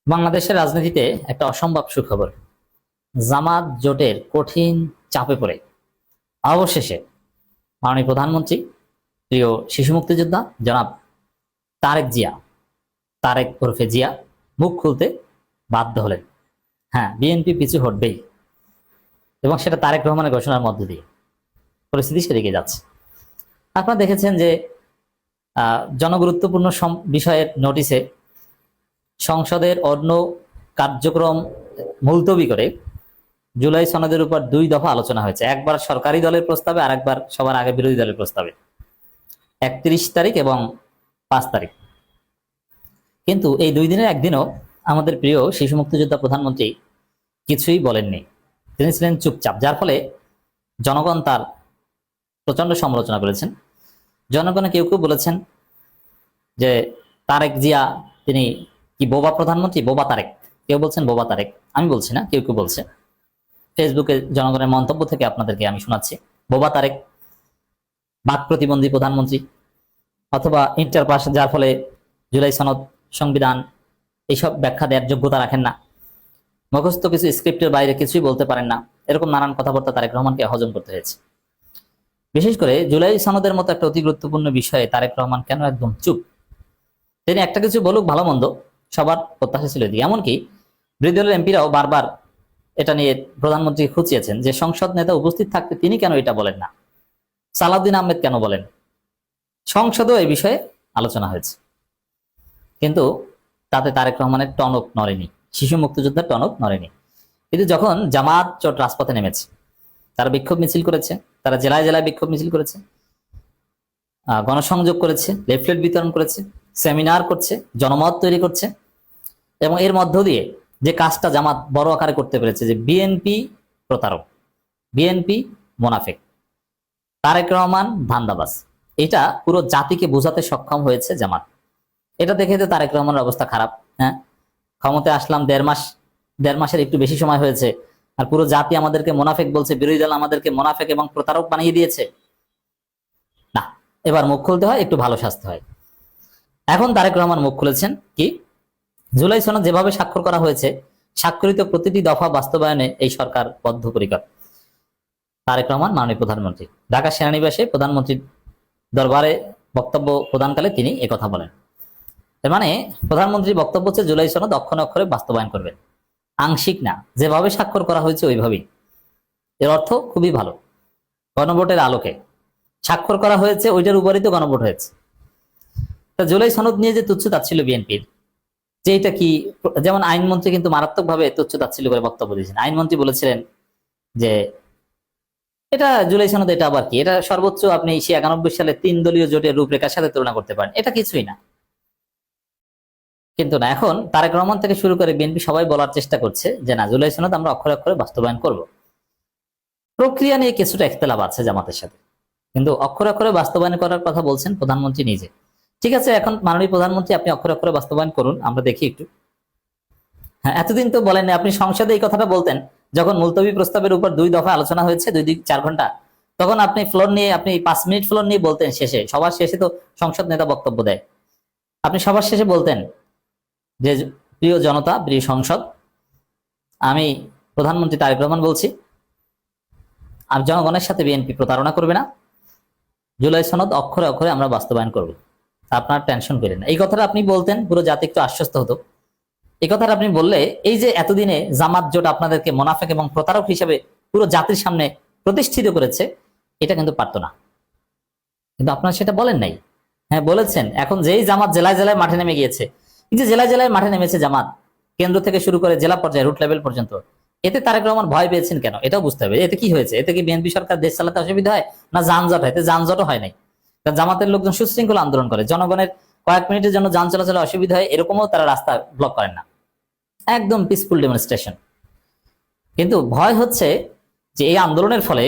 বাংলাদেশের রাজনীতিতে একটা অসম্ভব সুখবর। জামাত জোটের কঠিন চাপে পড়ে অবশেষে মাননীয় প্রধানমন্ত্রী, প্রিয় শিশু মুক্তিযোদ্ধা জনাব তারেক জিয়া, তারেক ওরফে জিয়া মুখ খুলতে বাধ্য হলেন। হ্যাঁ, বিএনপি পিছু হটবেই, এবং সেটা তারেক রহমানের ঘোষণার মধ্য দিয়ে। পরিস্থিতি সেদিকে যাচ্ছে। আপনারা দেখেছেন যে জনগুরুত্বপূর্ণ বিষয়ের নোটিশে সংসদের অন্য কার্যক্রম মুলতবি করে জুলাই সনদের উপর 2 দফা আলোচনা হয়েছে। একবার সরকারি দলের প্রস্তাবে, আর একবার সবার আগে বিরোধী দলের প্রস্তাবে, 31 তারিখ এবং 5 তারিখ। কিন্তু এই 2 দিনের একদিনও আমাদের প্রিয় শিশু মুক্তিযোদ্ধা প্রধানমন্ত্রী কিছুই বলেননি। তিনি ছিলেন চুপচাপ, যার ফলে জনগণ তার প্রচন্ড সমালোচনা করেছেন। জনগণে কেউ কেউ বলেছেন যে তারেক জিয়া তিনি কি বোবা প্রধানমন্ত্রী, বোবা তারেক। কেউ বলছেন বোবা তারেক, আমি বলছি না, কেউ কেউ বলছে। ফেসবুকে জনগণের মন্তব্য থেকে আপনাদেরকে আমি শোনাচ্ছি। বোবা তারেক, বাক প্রতিবন্ধী প্রধানমন্ত্রী, অথবা ইন্টার পাস, যার ফলে জুলাই সনদ, সংবিধান এইসব ব্যাখ্যা দেওয়ার যোগ্যতা রাখেন না, মুখস্থ কিছু স্ক্রিপ্টের বাইরে কিছুই বলতে পারেন না, এরকম নানান কথাবার্তা তারেক রহমানকে হজম করতে হয়েছে। বিশেষ করে জুলাই সনদের মতো একটা অতি গুরুত্বপূর্ণ বিষয়ে তারেক রহমান কেন একদম চুপ? তিনি একটা কিছু বলুক ভালো মন্দ, সবার প্রত্যাশা ছিল এদিকে। এমনকি বিরোধী দলের এমপিরাও বারবার এটা নিয়ে প্রধানমন্ত্রী খুঁচিয়েছেন যে সংসদ নেতা উপস্থিত থাকতে তিনি কেন এটা বলেন না, সালাউদ্দিন আহমেদ কেন বলেন। সংসদেও এই বিষয়ে আলোচনা হয়েছে, কিন্তু তাতে তারেক রহমানের টনক নড়েনি, শিশু মুক্তিযোদ্ধার টনক নড়েনি। কিন্তু যখন জামাত জোট রাজপথে নেমেছে, তারা বিক্ষোভ মিছিল করেছে, তারা জেলায় জেলায় বিক্ষোভ মিছিল করেছে, গণসংযোগ করেছে, লিফলেট বিতরণ করেছে, সেমিনার করছে, জনমত তৈরি করছে, এবং এর মধ্য দিয়ে যে কাজটা জামাত বড় আকারে করতে পেরেছে, যে বিএনপি প্রতারক, বিএনপি মোনাফেক, তারেক রহমান ধান্দাবাজ, এটা পুরো জাতিকে বোঝাতে সক্ষম হয়েছে জামাত। এটা দেখে তো তারেক রহমানের অবস্থা খারাপ। হ্যাঁ, ক্ষমতায় আসলাম 1.5 মাস, 1.5 মাসের একটু বেশি সময় হয়েছে, আর পুরো জাতি আমাদেরকে মোনাফেক বলছে, বিরোধী দল আমাদেরকে মোনাফেক এবং প্রতারক বানিয়ে দিয়েছে। না, এবার মুখ খুলতে হয়, একটু ভালো স্বাস্থ্য হয়। এখন তারেক রহমান মুখ খুলেছেন কি, জুলাই সনদ যেভাবে স্বাক্ষর করা হয়েছে, স্বাক্ষরিত প্রতিটি দফা বাস্তবায়নে এই সরকার বদ্ধপরিকর। তারেক রহমান মাননীয় প্রধানমন্ত্রী ঢাকা সেনানিবাসে প্রধানমন্ত্রীর দরবারে বক্তব্য প্রদানকালে তিনি একথা বলেন। এর মানে প্রধানমন্ত্রীর বক্তব্য হচ্ছে জুলাই সনদ অক্ষরে অক্ষরে বাস্তবায়ন করবেন, আংশিক না, যেভাবে স্বাক্ষর করা হয়েছে ওইভাবেই। এর অর্থ খুবই ভালো। গণভোটের আলোকে স্বাক্ষর করা হয়েছে, ওইটার উপরই তো গণভোট হয়েছে। তা জুলাই সনদ নিয়ে যে তুচ্ছ তাচ্ছিল্য বিএনপির, যে এটা কি, যেমন আইনমন্ত্রী কিন্তু মারাত্মকভাবে তুচ্ছ তাচ্ছিল্য করে বক্তব্য দিয়েছেন। আইনমন্ত্রী বলেছিলেন যে এটা জুলাই সনদ, এটা আবার কি, এটা সর্বোচ্চ আপনি 91 সালে 3 দলীয় জোটের রূপরেখার সাথে তুলনা করতে পারেন, এটা কিছুই না। কিন্তু না, এখন তারেক রহমান থেকে শুরু করে বিএনপি সবাই বলার চেষ্টা করছে যে না, জুলাই সনদ আমরা অক্ষরে অক্ষরে বাস্তবায়ন করব। প্রক্রিয়া নিয়ে কিছুটা ইখতিলাফ আছে জামাতের সাথে, কিন্তু অক্ষরে অক্ষরে বাস্তবায়ন করার কথা বলছেন প্রধানমন্ত্রী নিজে। ঠিক আছে, এখন মাননীয় প্রধানমন্ত্রী আপনি অক্ষরে অক্ষরে বাস্তবায়ন করুন, আমরা দেখি একটু। হ্যাঁ, এতদিন তো বলেন, আপনি সংসদে এই কথাটা বলতেন যখন মুলতবি প্রস্তাবের উপর 2 দফা আলোচনা হয়েছে, 4 ঘন্টা, তখন আপনি ফ্লোর নিয়ে, আপনি 5 মিনিট ফ্লোর নিয়ে বলতেন। শেষে, সবার শেষে তো সংসদ নেতা বক্তব্য দেয়, আপনি সবার শেষে বলতেন যে প্রিয় জনতা, প্রিয় সংসদ, আমি প্রধানমন্ত্রী তারেক রহমান বলছি, আর জনগণের সাথে বিএনপি প্রতারণা করবে না, জুলাই সনদ অক্ষরে অক্ষরে আমরা বাস্তবায়ন করব, আপনার টেনশন করেন না। এই কথাটা আপনি বলতেন, পুরো জাতি একটু আশ্বস্ত হতো। এই কথাটা আপনি বললে এই যে এতদিনে জামাত জোট আপনাদেরকে মোনাফেক এবং প্রতারক হিসেবে পুরো জাতির সামনে প্রতিষ্ঠিত করেছে, এটা কিন্তু পারতো না। কিন্তু আপনারা সেটা বলেন নাই। হ্যাঁ বলেছেন, এখন যেই জামাত জেলায় জেলায় মাঠে নেমে গিয়েছে, এই যে জেলায় জেলায় মাঠে নেমেছে জামাত, কেন্দ্র থেকে শুরু করে জেলা পর্যায়ে, রুট লেভেল পর্যন্ত, এতে তারেক রহমান ভয় পেয়েছেন কেন, এটাও বুঝতে হবে। এতে কি হয়েছে? এতে কি বিএনপি সরকার দেশ চালাতে অসুবিধা হয়, না যানজট হয়? এতে যানজটও হয় নাই, কারণ জামাতের লোকজন সুশৃঙ্খল আন্দোলন করে, জনগণের কয়েক মিনিটের জন্য যান চলাচলে অসুবিধা হয়, এরকমও তারা রাস্তা ব্লক করেন না, একদম পিসফুল ডেমনস্ট্রেশন। কিন্তু ভয় হচ্ছে যে এই আন্দোলনের ফলে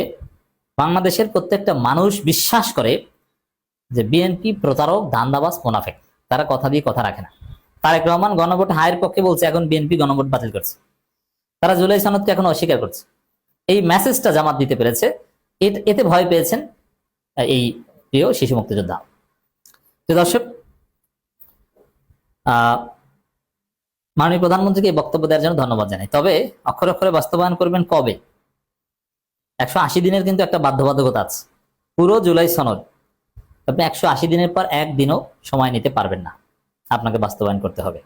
বাংলাদেশের প্রত্যেকটা মানুষ বিশ্বাস করে যে বিএনপি প্রতারক, ধান্দাবাজ, মোনাফেক, তারা কথা দিয়ে কথা রাখে না। তারেক রহমান গণভোট হায়ের পক্ষে বলছে, এখন বিএনপি গণভোট বাতিল করছে, তারা জুলাই সনদকে এখন অস্বীকার করছে। এই মেসেজটা জামাত দিতে পেরেছে, এতে ভয় পেয়েছেন এই প্রিয় শিশু মুক্তিযোদ্ধা। তো দর্শক, মাননীয় প্রধানমন্ত্রীকে এই বক্তব্য দেওয়ার জন্য ধন্যবাদ জানাই। তবে অক্ষরে অক্ষরে বাস্তবায়ন করবেন কবে? 180 দিনের কিন্তু একটা বাধ্যবাধকতা আছে। পুরো জুলাই সনদ আপনি 180 দিনের পর একদিনও সময় নিতে পারবেন না, আপনাকে বাস্তবায়ন করতে হবে।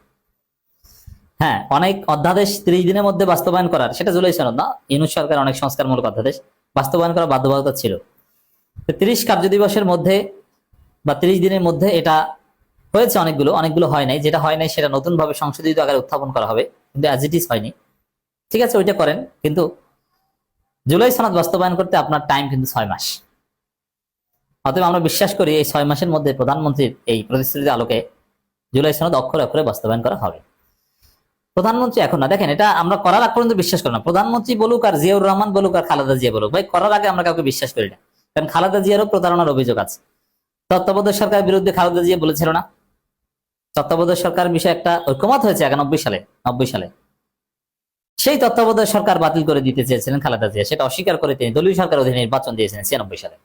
হ্যাঁ, অনেক অধ্যাদেশ 30 দিনের মধ্যে বাস্তবায়ন করার, সেটা জুলাই সনদ না, ইউনূস সরকার অনেক সংস্কারমূলক অধ্যাদেশ বাস্তবায়ন করার বাধ্যবাধকতা ছিল। 30 কার্য দিবসের মধ্যে বা 30 দিনের মধ্যে এটা হয়েছে, অনেকগুলো হয় নাই। যেটা হয় নাই সেটা নতুন ভাবে সংশোধিত আকারে উত্থাপন করা হবে, কিন্তু অ্যাজ ইট ইজ হয়নি। ঠিক আছে, ওইটা করেন, কিন্তু জুলাই সনদ বাস্তবায়ন করতে আপনার টাইম কিন্তু 6 মাস। অতএব আমরা বিশ্বাস করি এই 6 মাসের মধ্যে প্রধানমন্ত্রীর এই প্রতিশ্রুতির আলোকে জুলাই সনদ অক্ষরে অক্ষরে বাস্তবায়ন করা হবে। প্রধানমন্ত্রী এখন না, দেখেন এটা আমরা করার আগ পর্যন্ত বিশ্বাস করি না। প্রধানমন্ত্রী বলুক আর জিয়াউর রহমান বলুক আর খালেদা জিয়া বলুক, ভাই করার আগে আমরা কাউকে বিশ্বাস করি না। কারণ খালেদা জিয়ারও প্রতারণার অভিযোগ আছে। তত্ত্বাবধায়ক সরকারের বিরুদ্ধে খালেদা জিয়া বলেছিল না, তত্ত্বাবধায়ক সরকার বিষয়ে একটা ঐক্যমত হয়েছে 90 সালে। সেই তত্ত্বাবধায়ক সরকার বাতিল করে দিতে চেয়েছিলেন খালেদা জিয়া, সেটা অস্বীকার করে তিনি দলীয় সরকার অধীনে নির্বাচন দিয়েছিলেন 96 সালে।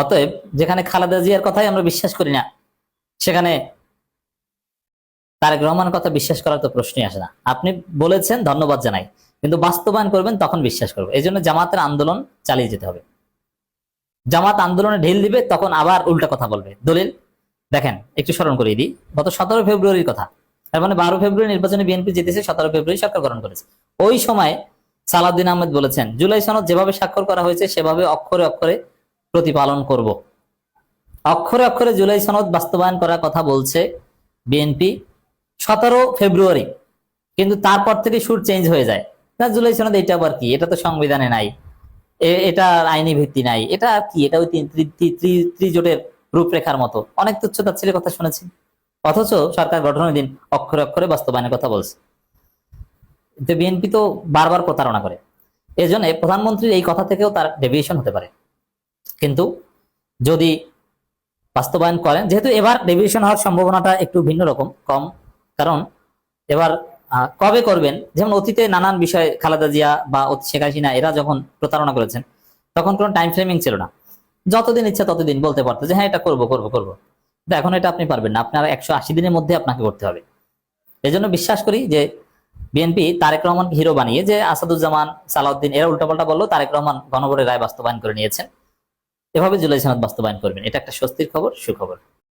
অতএব যেখানে খালেদা জিয়ার কথাই আমরা বিশ্বাস করি না, সেখানে তারেক রহমানের কথা বিশ্বাস করার তো প্রশ্নই আসে না। আপনি বলেছেন, ধন্যবাদ জানাই, কিন্তু বাস্তবায়ন করবেন তখন বিশ্বাস করবো। এই জন্য জামাতের আন্দোলন চালিয়ে যেতে হবে। জামাত আন্দোলনে ঢিল দিবে, তখন আবার উল্টা কথা বলবে। দলিল দেখেন, একটু স্মরণ করিয়ে দিই, গত 17 ফেব্রুয়ারির কথা। তার মানে 12 ফেব্রুয়ারি নির্বাচনে বিএনপি জিতেছে, 17 ফেব্রুয়ারি সরকার গঠন করেছে। ওই সময় সালাউদ্দিন আহমেদ বলেছেন, জুলাই সনদ যেভাবে স্বাক্ষর করা হয়েছে সেভাবে অক্ষরে অক্ষরে প্রতিপালন করব। অক্ষরে অক্ষরে জুলাই সনদ বাস্তবায়ন করার কথা বলছে বিএনপি 17 ফেব্রুয়ারি, কিন্তু তারপর থেকে সুর চেঞ্জ হয়ে যায়। না, জুলাই সনদ এটা আবার কি, এটা তো সংবিধানে নাই, এটা আইনি ভিত্তি নাই, এটা কি, এটা ওই ত্রিজোটের রূপরেখার মতো অনেক তুচ্ছ-তাচ্ছিল্যের কথা শুনেছি। অথচ সরকার গঠনের দিন অক্ষরে অক্ষরে বাস্তবায়নের কথা বলছে। কিন্তু বিএনপি তো বারবার প্রতারণা করে। এজন্য প্রধানমন্ত্রীর এই কথা থেকেও তার ডেভিয়েশন হতে পারে। কিন্তু যদি বাস্তবায়ন করেন, যেহেতু এবার ডেভিয়েশন হওয়ার সম্ভাবনাটা একটু ভিন্ন রকম, কম, কারণ এবার কবে করবেন, যেমন অতীতে নানান বিষয়ে খালেদা জিয়া বা শেখ হাসিনা এরা যখন প্রতারণা করেছেন, তখন কোনো টাইম ফ্রেমিং ছিল না। যতদিন ইচ্ছা ততদিন বলতে পারতো যে হ্যাঁ এটা করবো। কিন্তু এখন এটা আপনি পারবেন না, আপনার 180 দিনের মধ্যে আপনাকে করতে হবে। এই জন্য বিশ্বাস করি যে বিএনপি তারেক রহমানকে হিরো বানিয়ে, যে আসাদুজ্জামান, সালাউদ্দিন এরা উল্টাপাল্টা বললো, তারেক রহমান গণভোটের রায় বাস্তবায়ন করে নিয়েছেন। এভাবে জুলাই সনদ বাস্তবায়ন করবেন, এটা একটা স্বস্তির খবর, সুখবর।